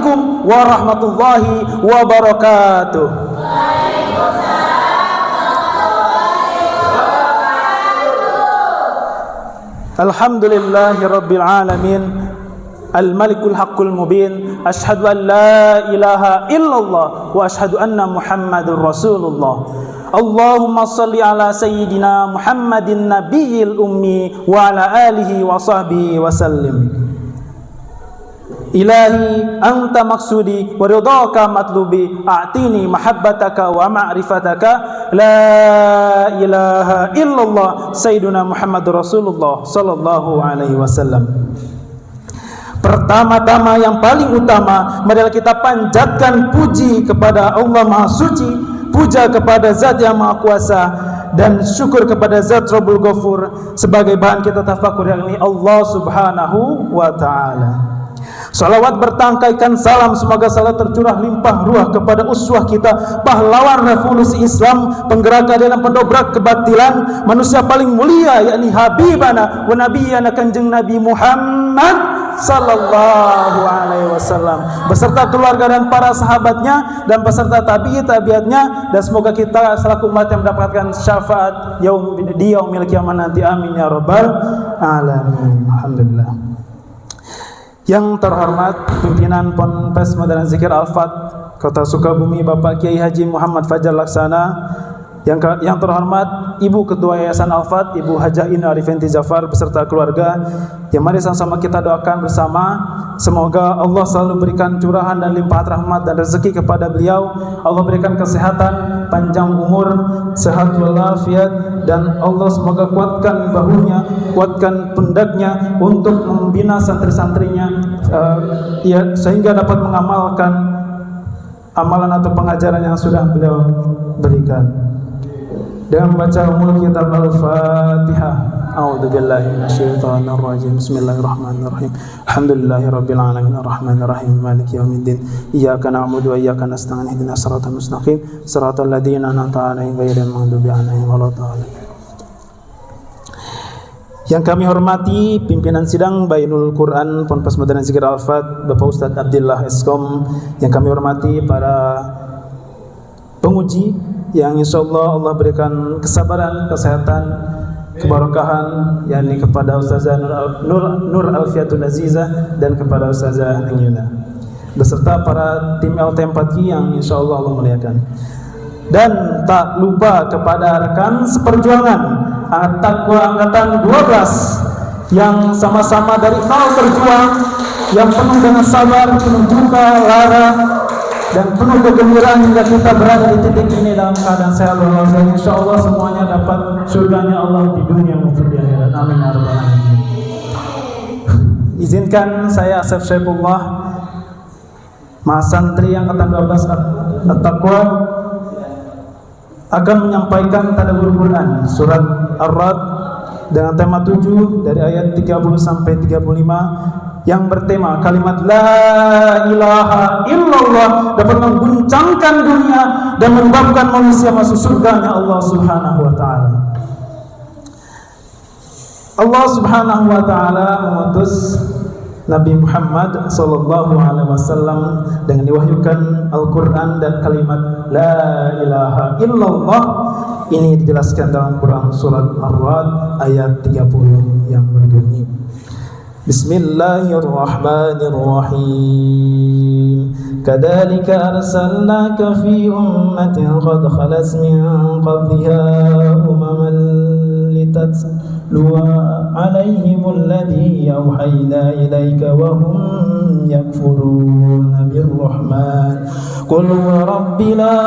Assalamualaikum warahmatullahi wabarakatuh. Alhamdulillahi rabbil alamin, al-malikul haqqul mubin, asyhadu an la ilaha illallah wa asyhadu anna muhammadur rasulullah. Allahumma salli ala sayyidina Muhammadin nabiyil ummi wa ala alihi wa sahbihi wa sallim. Ilahi anta maksudi wa ridhaka matlubi, a'tini mahabbataka wa ma'rifataka, la ilaha illallah sayyiduna Muhammadur Rasulullah sallallahu alaihi wasallam. Pertama-tama yang paling utama, marilah kita panjatkan puji kepada Allah Maha Suci, puja kepada Zat yang Maha Kuasa, dan syukur kepada Zat Rabbul Ghafur sebagai bahan kita tafakur, yakni Allah Subhanahu wa ta'ala. Salawat bertangkaikan salam, semoga salat tercurah limpah ruah kepada uswah kita, pahlawan revolusi Islam, penggerak keadilan, pendobrak kebatilan, manusia paling mulia, yakni Habibana wa Nabiyana Kanjeng Nabi Muhammad sallallahu alaihi wasallam, beserta keluarga dan para sahabatnya dan beserta tabi'atnya, dan semoga kita selaku umat yang mendapatkan syafaat di yaumil kiamat nanti, amin ya rabbal alamin. Alhamdulillah. Yang terhormat pimpinan Ponpes Madanan Zikir Al-Fat Kota Sukabumi, Bapak Kiai Haji Muhammad Fajar Laksana. Yang terhormat Ibu Ketua Yayasan Al-Fat, Ibu Hajah Ina Arifenti Zafar beserta keluarga, yang mari sama-sama kita doakan bersama, semoga Allah selalu berikan curahan dan limpahan rahmat dan rezeki kepada beliau. Allah berikan kesehatan, panjang umur, sehat walafiat, dan Allah semoga kuatkan bahunya, kuatkan pundaknya untuk membina santri-santrinya, sehingga dapat mengamalkan amalan atau pengajaran yang sudah beliau berikan. Dengan membaca umul kitab Al-Fatihah. A'udzubillahi minasyaitonir rajim. Bismillahirrahmanirrahim. Alhamdulillahirabbil alamin arrahmanir rahim maliki yaumiddin. Iyyaka na'budu wa iyyaka nasta'in. Ihdinas siratal mustaqim. Siratal ladzina an'amta 'alaihim ghairil maghdubi 'alaihim waladdallin. Yang kami hormati pimpinan sidang Bainul Quran Ponpes Madanan Zikir Al-Fat, Bapak Ustadz Abdillah Eskom. Yang kami hormati para penguji, yang insyaallah Allah berikan kesabaran, kesehatan, keberkahan, yakni kepada Ustazah Nur Alfiatul Azizah dan kepada Ustazah Niyuna, beserta para tim LT4Q yang insyaallah Allah muliakan. Dan tak lupa kepada rekan seperjuangan At-Taqwa Angkatan 12 yang sama-sama dari nol berjuang, yang penuh dengan sabar, penuh duka, lara, dan penuh kegembiraan hingga kita berada di titik ini dalam keadaan sehat walafiat. Insyaallah semuanya dapat surganya Allah di dunia maupun di akhirat. Amin ya rabbal alamin. Izinkan saya Asef Syaifullah, Mahasantri Angkatan 12 At-Taqwa, akan menyampaikan tadabbur Quran surat Ar-Ra'd dengan tema 7 dari ayat 30 sampai 35 yang bertema kalimat la ilaha illallah dapat mengguncangkan dunia dan menyebabkan manusia masuk surganya Allah Subhanahu wa ta'ala. Allah Subhanahu wa ta'ala mengutus Nabi Muhammad sallallahu alaihi wasallam dengan diwahyukan Al-Qur'an dan kalimat la ilaha illallah. Ini dijelaskan dalam Quran surat Ar-Ra'd ayat 30 yang berbunyi, Bismillahirrahmanirrahim. Kadzalika arsalnaka fi ummatin qad khalas min qabliha umaman litatluwa 'alaihimul ladzi awhayna ilaika wa hum yakfuruna birrahman. Qul rabbi la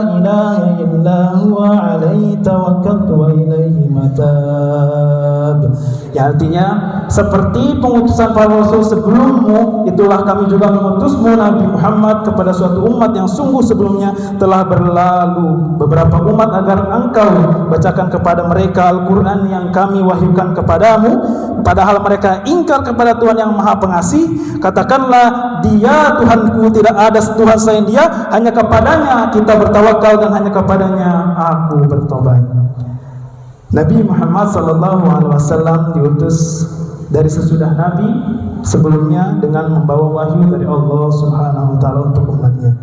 ilaha illa huwa 'alaihi tawakkaltu wa ilaihi matab. Ya, artinya seperti pengutusan para rasul sebelummu, itulah kami juga mengutusmu Nabi Muhammad kepada suatu umat yang sungguh sebelumnya telah berlalu beberapa umat, agar engkau bacakan kepada mereka Al-Quran yang kami wahyukan kepadamu, padahal mereka ingkar kepada Tuhan yang Maha Pengasih. Katakanlah, Dia Tuhanku, tidak ada Tuhan selain Dia, hanya kepadanya kita bertawakal dan hanya kepadanya aku bertobat. Nabi Muhammad sallallahu alaihi wasallam diutus dari sesudah Nabi sebelumnya dengan membawa wahyu dari Allah Subhanahu wa taala untuk umatnya.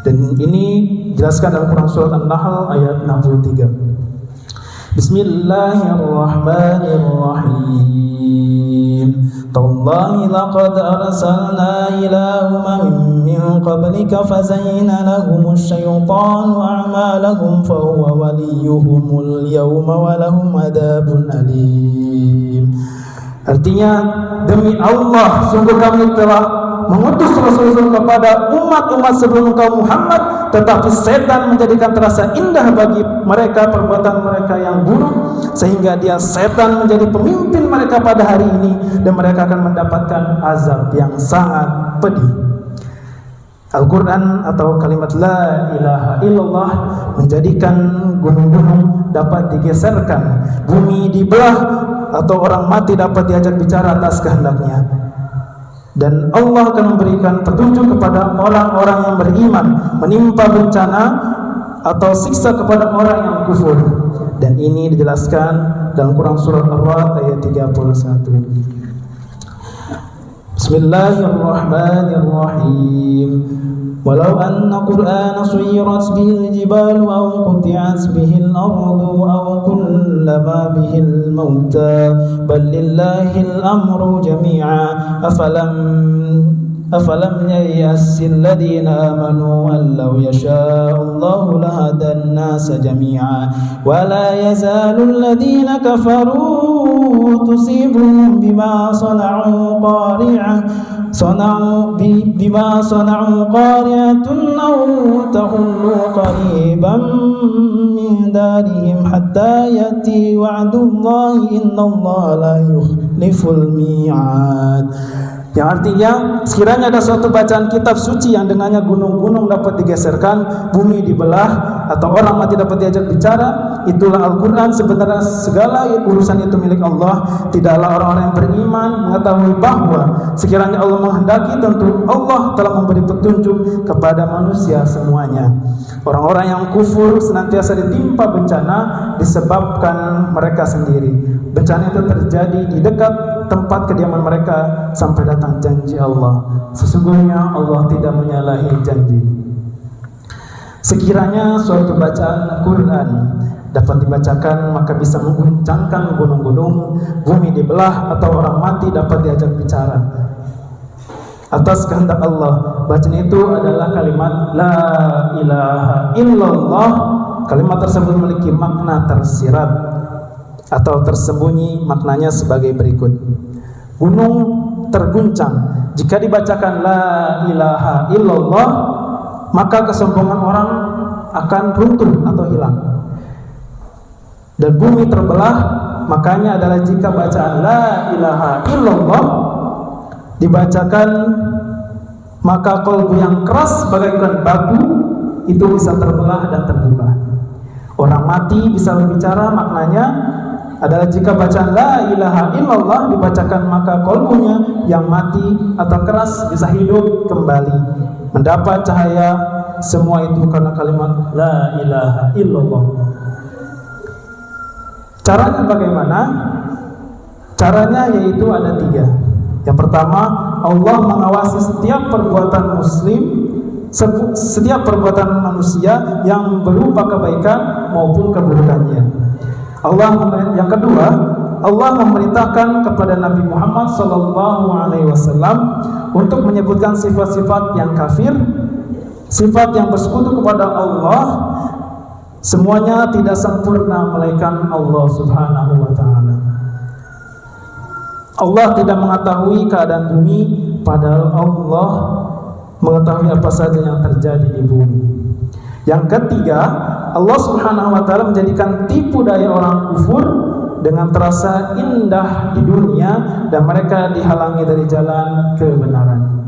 Dan ini dijelaskan dalam Quran surat An-Nahl ayat 63. Bismillahirrahmanirrahim. Tallahi laqad arsalna ila umamin min qablika fazayyana lahumus syaitanu a'malahum fahuwa waliyuhumul yawma wa lahum adabun alim. Artinya, demi Allah, sungguh kami telah mengutus Rasul kepada umat-umat sebelum engkau Muhammad, tetapi setan menjadikan terasa indah bagi mereka perbuatan mereka yang buruk, sehingga dia setan menjadi pemimpin mereka pada hari ini, dan mereka akan mendapatkan azab yang sangat pedih. Al-Quran atau kalimat la ilaha illallah menjadikan gunung-gunung dapat digeserkan, bumi dibelah, atau orang mati dapat diajak bicara atas kehendaknya. Dan Allah akan memberikan petunjuk kepada orang-orang yang beriman, menimpa bencana atau siksa kepada orang yang kufur. Dan ini dijelaskan dalam Quran surat Ar-Ra'd ayat 31. Bismillahirrahmanirrahim. Walau anna Qur'ana suyirat bihil jibalu aw quti'at bihil ardu aw kullama bihil mauta bal lillahil amru jami'a afalam yayassil ladina amanu an law yasha'allahu lahadan nasa jami'a wa la yazalul ladina kafaru tusibuhum bima sana'u qari'ah بما صنعوا قارعة أو تحل قريبا من دارهم حتى يأتي وعد الله إن الله لا يخلف الميعاد. Yang artinya, sekiranya ada suatu bacaan kitab suci yang dengannya gunung-gunung dapat digeserkan, bumi dibelah, atau orang mati dapat diajak bicara, itulah Al-Quran. Sebenarnya segala urusan itu milik Allah. Tidaklah orang-orang yang beriman mengetahui bahwa sekiranya Allah menghendaki, tentu Allah telah memberi petunjuk kepada manusia semuanya. Orang-orang yang kufur senantiasa ditimpa bencana disebabkan mereka sendiri. Bencana itu terjadi di dekat tempat kediaman mereka sampai datang janji Allah. Sesungguhnya Allah tidak menyalahi janji. Sekiranya suatu bacaan Quran dapat dibacakan, maka bisa mengguncangkan gunung-gunung, bumi dibelah, atau orang mati dapat diajak bicara atas kehendak Allah. Bacaan itu adalah kalimat la ilaha illallah. Kalimat tersebut memiliki makna tersirat atau tersembunyi. Maknanya sebagai berikut: gunung terguncang jika dibacakan la ilaha illallah, maka kesombongan orang akan runtuh atau hilang. Dan bumi terbelah, makanya adalah jika bacaan la ilaha illallah dibacakan, maka kolbu yang keras bagaikan batu itu bisa terbelah dan terbuka. Orang mati bisa berbicara, maknanya adalah jika bacaan la ilaha illallah dibacakan, maka kolbunya yang mati atau keras bisa hidup kembali, mendapat cahaya. Semua itu karena kalimat la ilaha illallah. Caranya bagaimana? Caranya yaitu ada 3. Yang pertama, Allah mengawasi setiap perbuatan muslim, setiap perbuatan manusia yang berupa kebaikan maupun keburukannya. Yang kedua, Allah memerintahkan kepada Nabi Muhammad SAW untuk menyebutkan sifat-sifat yang kafir, sifat yang bersekutu kepada Allah. Semuanya tidak sempurna melainkan Allah Subhanahu wa taala. Allah tidak mengetahui keadaan bumi, padahal Allah mengetahui apa saja yang terjadi di bumi. Yang ketiga, Allah Subhanahu wa taala menjadikan tipu daya orang kufur dengan terasa indah di dunia, dan mereka dihalangi dari jalan kebenaran.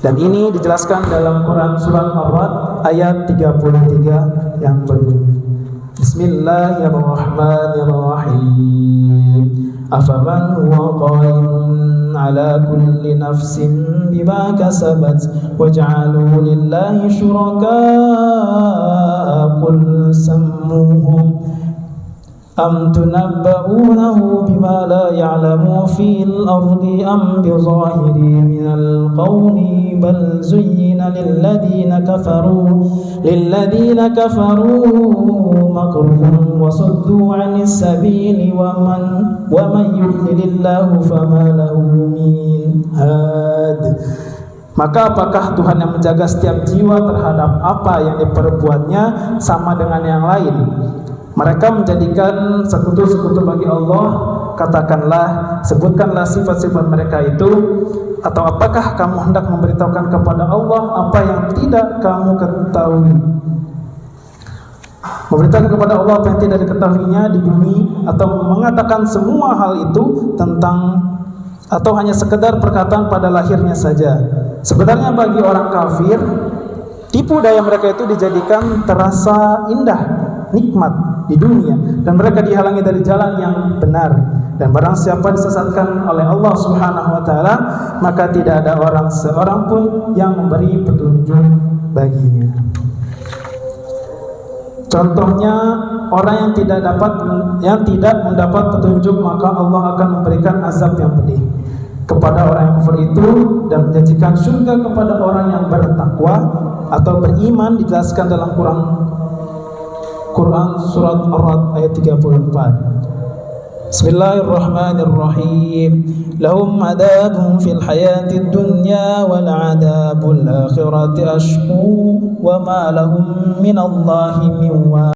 Dan ini dijelaskan dalam Quran surat Ar-Ra'd ayat 33 yang berbunyi: Bismillahirrahmanirrahim. Afaman huwa qa'imun ala kulli nafsin bima kasabat waj'alu lillahi syuraka qul sammuhum أم تنبؤونه بما لا يعلم في الأرض أم بظاهر من القول بل زين للذين كفروا مكرهم وصدوا عن السبيل ومن يضلل الله فما له من هاد. Maka apakah Tuhan yang menjaga setiap jiwa terhadap apa yang diperbuatnya sama dengan yang lain? Mereka menjadikan sekutu-sekutu bagi Allah. Katakanlah, sebutkanlah sifat-sifat mereka itu. Atau apakah kamu hendak memberitahukan kepada Allah apa yang tidak kamu ketahui? Memberitahukan kepada Allah apa yang tidak diketahuinya di bumi, atau mengatakan semua hal itu tentang, atau hanya sekedar perkataan pada lahirnya saja. Sebenarnya bagi orang kafir, tipu daya mereka itu dijadikan terasa indah, nikmat di dunia, dan mereka dihalangi dari jalan yang benar. Dan barang siapa disesatkan oleh Allah Subhanahu wa taala, maka tidak ada seorang pun yang memberi petunjuk baginya. Contohnya, orang yang tidak mendapat petunjuk, maka Allah akan memberikan azab yang pedih kepada orang yang kufur itu, dan menjanjikan surga kepada orang yang bertakwa atau beriman. Dijelaskan dalam Quran surat Ar-Ra'd ayat 34. Bismillahirrahmanirrahim. Lahum adabun fil hayatid dunya wal adabul akhirati ashqu wa ma lahum minallahi min wa